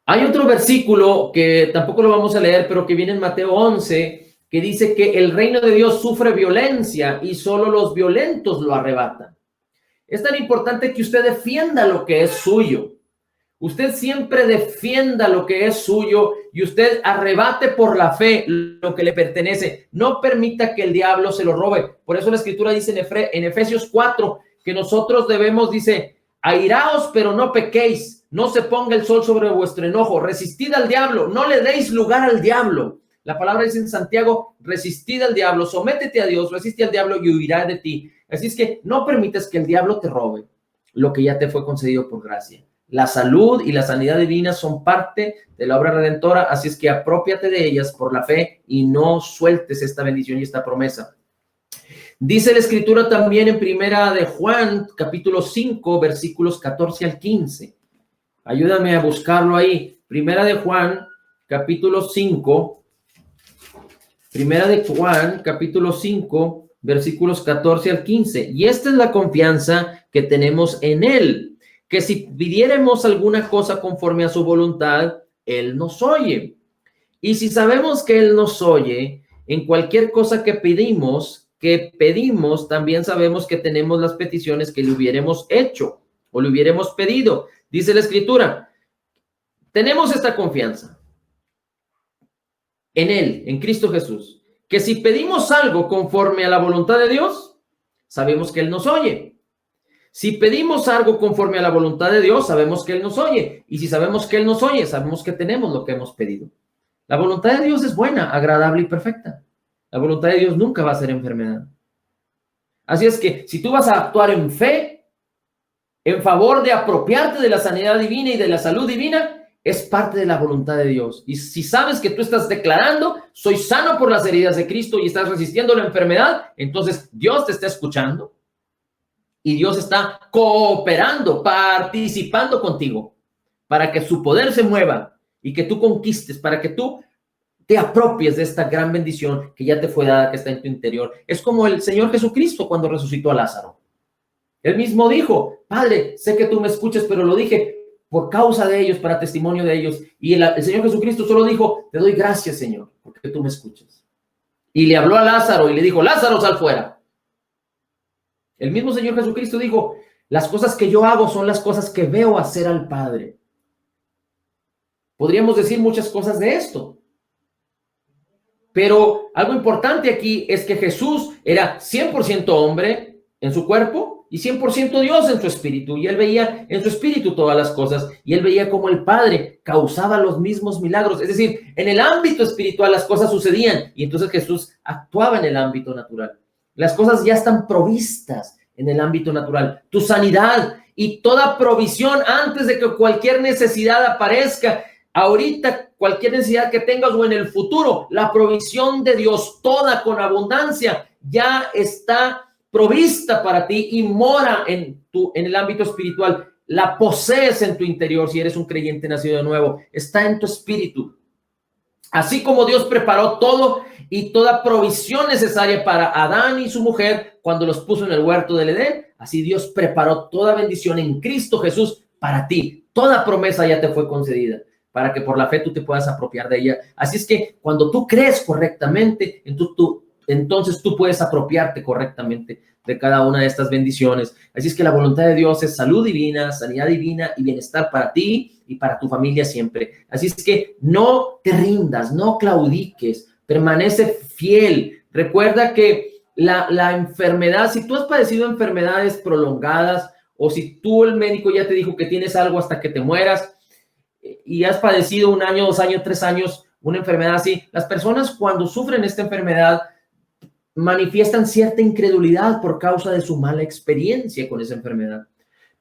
Hay otro versículo que tampoco lo vamos a leer, pero que viene en Mateo 11, que dice que el reino de Dios sufre violencia y solo los violentos lo arrebatan. Es tan importante que usted defienda lo que es suyo. Usted siempre defienda lo que es suyo y usted arrebate por la fe lo que le pertenece. No permita que el diablo se lo robe. Por eso la escritura dice en Efesios 4 que nosotros debemos, dice, airaos pero no pequéis, no se ponga el sol sobre vuestro enojo, resistid al diablo, no le deis lugar al diablo. La palabra dice en Santiago, resistid al diablo, sométete a Dios, resiste al diablo y huirá de ti. Así es que no permitas que el diablo te robe lo que ya te fue concedido por gracia. La salud y la sanidad divina son parte de la obra redentora, así es que apropiate de ellas por la fe y no sueltes esta bendición y esta promesa. Dice la escritura también en Primera de Juan, capítulo 5, versículos 14 al 15. Ayúdame a buscarlo ahí. Primera de Juan, capítulo 5. Primera de Juan, capítulo 5, versículos 14 al 15. Y esta es la confianza que tenemos en Él, que si pidiéremos alguna cosa conforme a su voluntad, Él nos oye. Y si sabemos que Él nos oye, en cualquier cosa que pedimos, también sabemos que tenemos las peticiones que le hubiéramos hecho o le hubiéramos pedido. Dice la escritura, tenemos esta confianza en Él, en Cristo Jesús, que si pedimos algo conforme a la voluntad de Dios, sabemos que Él nos oye. Si pedimos algo conforme a la voluntad de Dios, sabemos que Él nos oye. Y si sabemos que Él nos oye, sabemos que tenemos lo que hemos pedido. La voluntad de Dios es buena, agradable y perfecta. La voluntad de Dios nunca va a ser enfermedad. Así es que si tú vas a actuar en fe, en favor de apropiarte de la sanidad divina y de la salud divina, es parte de la voluntad de Dios. Y si sabes que tú estás declarando, soy sano por las heridas de Cristo y estás resistiendo la enfermedad, entonces Dios te está escuchando. Y Dios está cooperando, participando contigo para que su poder se mueva y que tú conquistes, para que tú te apropies de esta gran bendición que ya te fue dada, que está en tu interior. Es como el Señor Jesucristo cuando resucitó a Lázaro. Él mismo dijo, Padre, sé que tú me escuchas, pero lo dije por causa de ellos, para testimonio de ellos. Y el Señor Jesucristo solo dijo, te doy gracias, Señor, porque tú me escuchas. Y le habló a Lázaro y le dijo, Lázaro, sal fuera. El mismo Señor Jesucristo dijo, las cosas que yo hago son las cosas que veo hacer al Padre. Podríamos decir muchas cosas de esto. Pero algo importante aquí es que Jesús era 100% hombre en su cuerpo y 100% Dios en su espíritu. Y Él veía en su espíritu todas las cosas. Y Él veía cómo el Padre causaba los mismos milagros. Es decir, en el ámbito espiritual las cosas sucedían. Y entonces Jesús actuaba en el ámbito natural. Las cosas ya están provistas en el ámbito natural. Tu sanidad y toda provisión antes de que cualquier necesidad aparezca. Ahorita, cualquier necesidad que tengas o en el futuro, la provisión de Dios, toda con abundancia, ya está provista para ti y mora en el ámbito espiritual. La posees en tu interior si eres un creyente nacido de nuevo. Está en tu espíritu. Así como Dios preparó todo y toda provisión necesaria para Adán y su mujer cuando los puso en el huerto del Edén, así Dios preparó toda bendición en Cristo Jesús para ti. Toda promesa ya te fue concedida para que por la fe tú te puedas apropiar de ella. Así es que cuando tú crees correctamente, entonces tú puedes apropiarte correctamente de cada una de estas bendiciones. Así es que la voluntad de Dios es salud divina, sanidad divina y bienestar para ti y para tu familia siempre. Así es que no te rindas, no claudiques, permanece fiel. Recuerda que la enfermedad, si tú has padecido enfermedades prolongadas o si tú el médico ya te dijo que tienes algo hasta que te mueras y has padecido 1 año, 2 años, 3 años una enfermedad así, las personas cuando sufren esta enfermedad manifiestan cierta incredulidad por causa de su mala experiencia con esa enfermedad.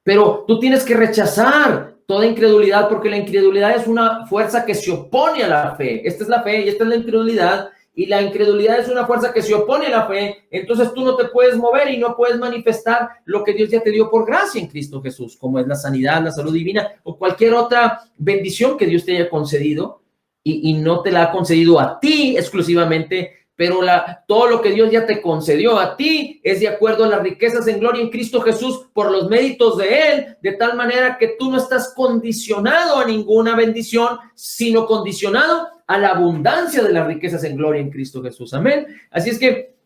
Pero tú tienes que rechazar toda incredulidad porque la incredulidad es una fuerza que se opone a la fe. Esta es la fe y esta es la incredulidad. Y la incredulidad es una fuerza que se opone a la fe. Entonces tú no te puedes mover y no puedes manifestar lo que Dios ya te dio por gracia en Cristo Jesús, como es la sanidad, la salud divina o cualquier otra bendición que Dios te haya concedido y no te la ha concedido a ti exclusivamente, pero todo lo que Dios ya te concedió a ti es de acuerdo a las riquezas en gloria en Cristo Jesús por los méritos de Él, de tal manera que tú no estás condicionado a ninguna bendición, sino condicionado a la abundancia de las riquezas en gloria en Cristo Jesús. Amén. Así es que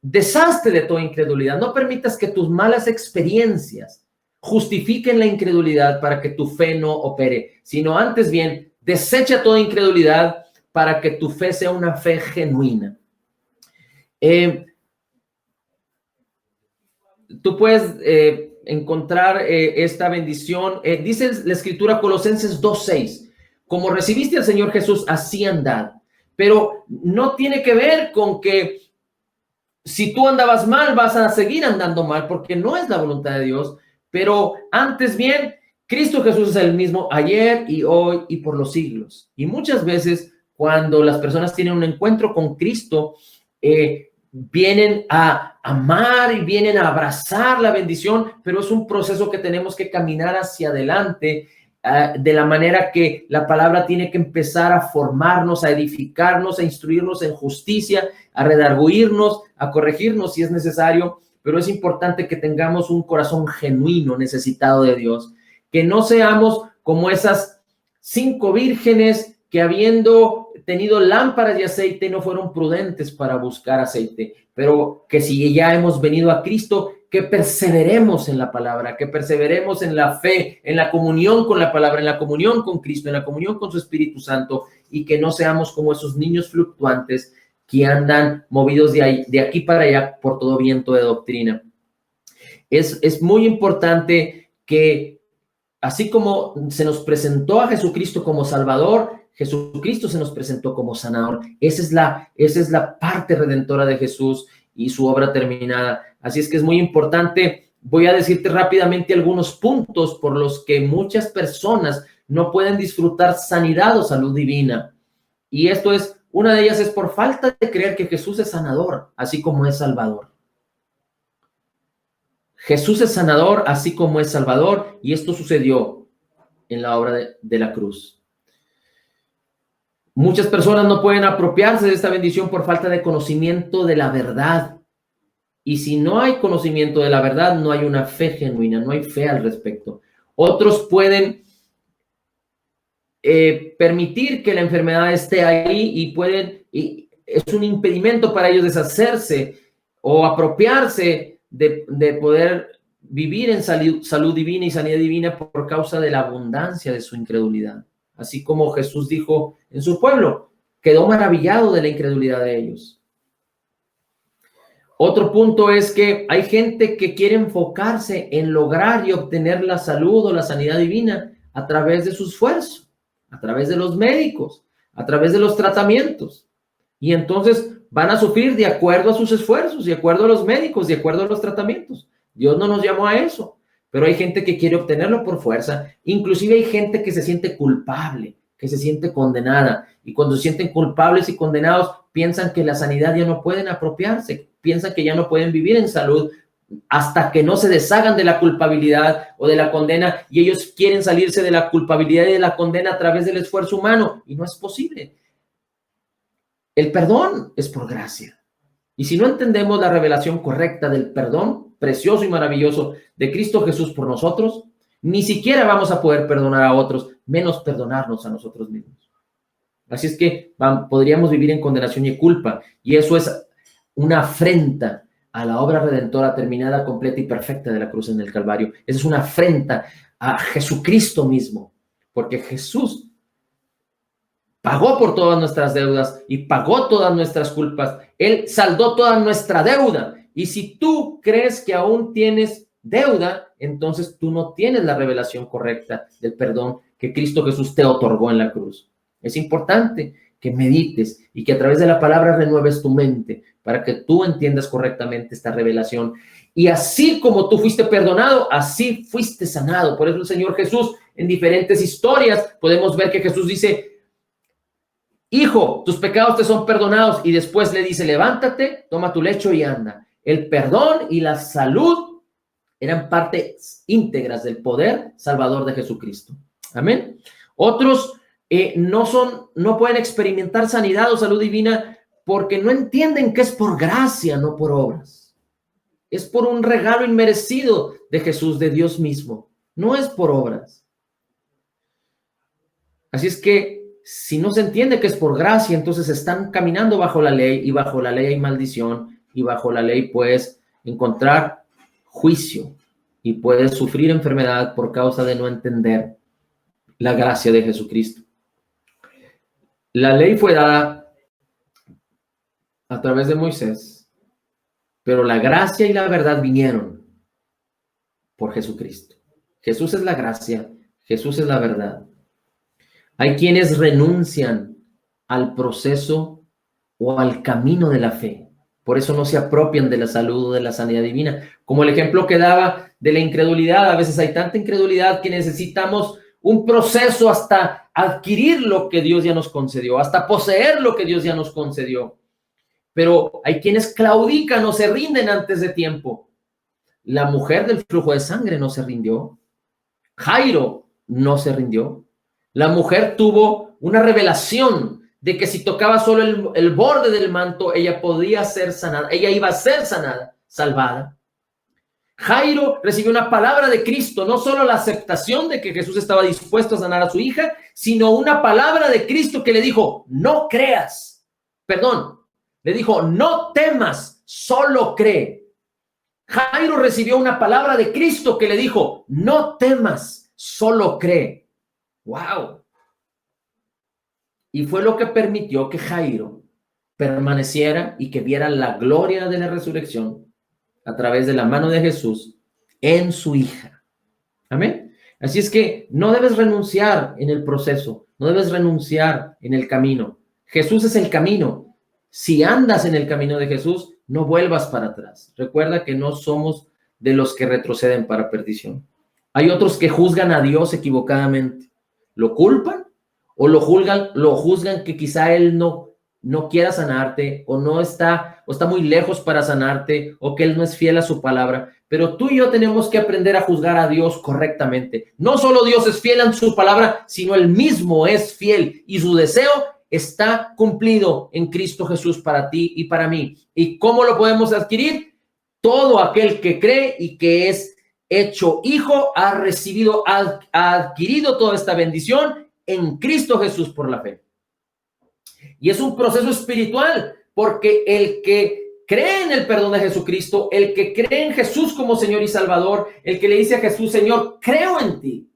deshazte de toda incredulidad. No permitas que tus malas experiencias justifiquen la incredulidad para que tu fe no opere, sino antes bien, desecha toda incredulidad para que tu fe sea una fe genuina. Tú puedes encontrar esta bendición. Dice la Escritura, Colosenses 2:6, como recibiste al Señor Jesús, así andad. Pero no tiene que ver con que si tú andabas mal, vas a seguir andando mal, porque no es la voluntad de Dios. Pero antes bien, Cristo Jesús es el mismo ayer y hoy y por los siglos. Y muchas veces cuando las personas tienen un encuentro con Cristo, vienen a amar y vienen a abrazar la bendición, pero es un proceso que tenemos que caminar hacia adelante, de la manera que la palabra tiene que empezar a formarnos, a edificarnos, a instruirnos en justicia, a redarguirnos, a corregirnos si es necesario, pero es importante que tengamos un corazón genuino, necesitado de Dios, que no seamos como esas 5 vírgenes que habiendo tenido lámparas de aceite no fueron prudentes para buscar aceite, pero que si ya hemos venido a Cristo, que perseveremos en la palabra, que perseveremos en la fe, en la comunión con la palabra, en la comunión con Cristo, en la comunión con su Espíritu Santo, y que no seamos como esos niños fluctuantes que andan movidos de aquí para allá por todo viento de doctrina. Es muy importante que, así como se nos presentó a Jesucristo como Salvador, Jesucristo se nos presentó como sanador. Esa es la parte redentora de Jesús y su obra terminada. Así es que es muy importante. Voy a decirte rápidamente algunos puntos por los que muchas personas no pueden disfrutar sanidad o salud divina. Y una de ellas es por falta de creer que Jesús es sanador, así como es Salvador. Jesús es sanador, así como es Salvador, y esto sucedió en la obra de la cruz. Muchas personas no pueden apropiarse de esta bendición por falta de conocimiento de la verdad. Y si no hay conocimiento de la verdad, no hay una fe genuina, no hay fe al respecto. Otros pueden permitir que la enfermedad esté ahí y es un impedimento para ellos deshacerse o apropiarse de poder vivir en salud divina y sanidad divina por causa de la abundancia de su incredulidad. Así como Jesús dijo en su pueblo, quedó maravillado de la incredulidad de ellos. Otro punto es que hay gente que quiere enfocarse en lograr y obtener la salud o la sanidad divina a través de su esfuerzo, a través de los médicos, a través de los tratamientos. Y entonces van a sufrir de acuerdo a sus esfuerzos, de acuerdo a los médicos, de acuerdo a los tratamientos. Dios no nos llamó a eso, pero hay gente que quiere obtenerlo por fuerza. Inclusive hay gente que se siente culpable, que se siente condenada. Y cuando se sienten culpables y condenados, piensan que la sanidad ya no pueden apropiarse, piensan que ya no pueden vivir en salud hasta que no se deshagan de la culpabilidad o de la condena, y ellos quieren salirse de la culpabilidad y de la condena a través del esfuerzo humano, y no es posible. El perdón es por gracia. Y si no entendemos la revelación correcta del perdón precioso y maravilloso de Cristo Jesús por nosotros, ni siquiera vamos a poder perdonar a otros, menos perdonarnos a nosotros mismos. Así es que podríamos vivir en condenación y culpa, y eso es una afrenta a la obra redentora terminada, completa y perfecta de la cruz en el Calvario. Esa es una afrenta a Jesucristo mismo, porque Jesús pagó por todas nuestras deudas y pagó todas nuestras culpas. Él saldó toda nuestra deuda. Y si tú crees que aún tienes deuda, entonces tú no tienes la revelación correcta del perdón que Cristo Jesús te otorgó en la cruz. Es importante que medites y que a través de la palabra renueves tu mente para que tú entiendas correctamente esta revelación. Y así como tú fuiste perdonado, así fuiste sanado. Por eso el Señor Jesús, en diferentes historias, podemos ver que Jesús dice: hijo, tus pecados te son perdonados. Y después le dice: levántate, toma tu lecho y anda. El perdón y la salud eran partes íntegras del poder salvador de Jesucristo. Amén. Otros no pueden experimentar sanidad o salud divina porque no entienden que es por gracia, no por obras. Es por un regalo inmerecido de Jesús, de Dios mismo. No es por obras. Así es que si no se entiende que es por gracia, entonces están caminando bajo la ley, y bajo la ley hay maldición, y bajo la ley puedes encontrar juicio y puedes sufrir enfermedad por causa de no entender la gracia de Jesucristo. La ley fue dada a través de Moisés, pero la gracia y la verdad vinieron por Jesucristo. Jesús es la gracia, Jesús es la verdad. Hay quienes renuncian al proceso o al camino de la fe. Por eso no se apropian de la salud o de la sanidad divina. Como el ejemplo que daba de la incredulidad. A veces hay tanta incredulidad que necesitamos un proceso hasta adquirir lo que Dios ya nos concedió, hasta poseer lo que Dios ya nos concedió. Pero hay quienes claudican o se rinden antes de tiempo. La mujer del flujo de sangre no se rindió. Jairo no se rindió. La mujer tuvo una revelación de que si tocaba solo el borde del manto, ella podía ser sanada, ella iba a ser sanada, salvada. Jairo recibió una palabra de Cristo, no solo la aceptación de que Jesús estaba dispuesto a sanar a su hija, sino una palabra de Cristo que le dijo, no creas, perdón, le dijo, no temas, solo cree. Jairo recibió una palabra de Cristo que le dijo, no temas, solo cree. ¡Wow! Y fue lo que permitió que Jairo permaneciera y que viera la gloria de la resurrección a través de la mano de Jesús en su hija. Amén. Así es que no debes renunciar en el proceso, no debes renunciar en el camino. Jesús es el camino. Si andas en el camino de Jesús, no vuelvas para atrás. Recuerda que no somos de los que retroceden para perdición. Hay otros que juzgan a Dios equivocadamente. Lo culpan o lo juzgan que quizá Él no quiera sanarte o está muy lejos para sanarte o que Él no es fiel a su palabra. Pero tú y yo tenemos que aprender a juzgar a Dios correctamente. No solo Dios es fiel en su palabra, sino Él mismo es fiel y su deseo está cumplido en Cristo Jesús para ti y para mí. ¿Y cómo lo podemos adquirir? Todo aquel que cree y que es hecho hijo ha recibido, ha adquirido toda esta bendición en Cristo Jesús por la fe. Y es un proceso espiritual, porque el que cree en el perdón de Jesucristo, el que cree en Jesús como Señor y Salvador, el que le dice a Jesús, Señor, creo en ti,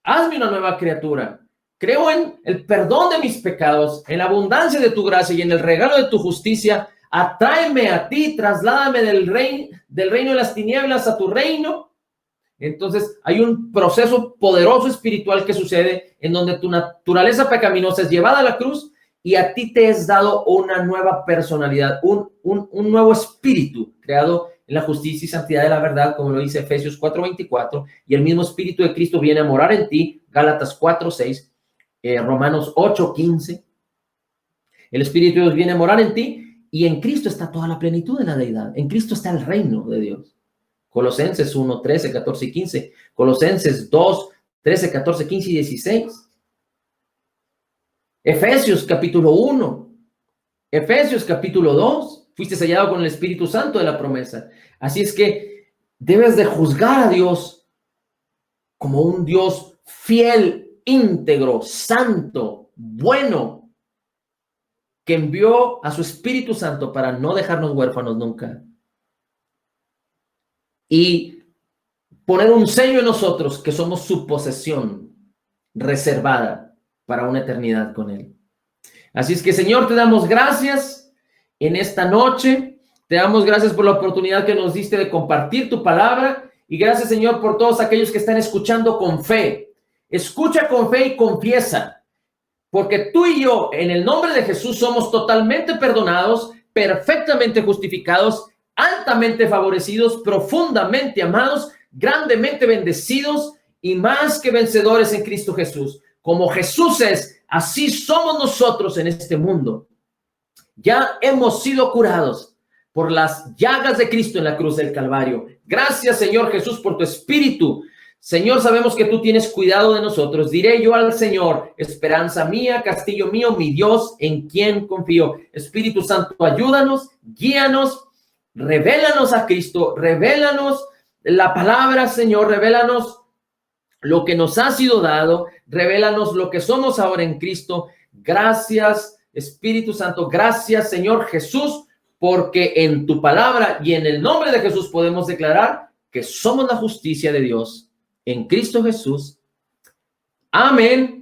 hazme una nueva criatura, creo en el perdón de mis pecados, en la abundancia de tu gracia y en el regalo de tu justicia, atráeme a ti, trasládame del reino de las tinieblas a tu reino. Entonces hay un proceso poderoso espiritual que sucede en donde tu naturaleza pecaminosa es llevada a la cruz y a ti te es dado una nueva personalidad, un nuevo espíritu creado en la justicia y santidad de la verdad, como lo dice Efesios 4:24, y el mismo espíritu de Cristo viene a morar en ti, Gálatas 4:6, Romanos 8:15. El espíritu de Dios viene a morar en ti. Y en Cristo está toda la plenitud de la deidad. En Cristo está el reino de Dios. Colosenses 1, 13, 14 y 15. Colosenses 2, 13, 14, 15 y 16. Efesios capítulo 1. Efesios capítulo 2. Fuiste sellado con el Espíritu Santo de la promesa. Así es que debes de juzgar a Dios como un Dios fiel, íntegro, santo, bueno, que envió a su Espíritu Santo para no dejarnos huérfanos nunca. Y poner un sello en nosotros que somos su posesión reservada para una eternidad con Él. Así es que, Señor, te damos gracias en esta noche. Te damos gracias por la oportunidad que nos diste de compartir tu palabra. Y gracias, Señor, por todos aquellos que están escuchando con fe. Escucha con fe y confiesa. Porque tú y yo, en el nombre de Jesús, somos totalmente perdonados, perfectamente justificados, altamente favorecidos, profundamente amados, grandemente bendecidos y más que vencedores en Cristo Jesús. Como Jesús es, así somos nosotros en este mundo. Ya hemos sido curados por las llagas de Cristo en la cruz del Calvario. Gracias, Señor Jesús, por tu Espíritu Señor, sabemos que tú tienes cuidado de nosotros. Diré yo al Señor, esperanza mía, castillo mío, mi Dios, en quien confío. Espíritu Santo, ayúdanos, guíanos, revélanos a Cristo, revélanos la palabra, Señor, revélanos lo que nos ha sido dado, revélanos lo que somos ahora en Cristo. Gracias, Espíritu Santo, gracias, Señor Jesús, porque en tu palabra y en el nombre de Jesús podemos declarar que somos la justicia de Dios en Cristo Jesús. Amén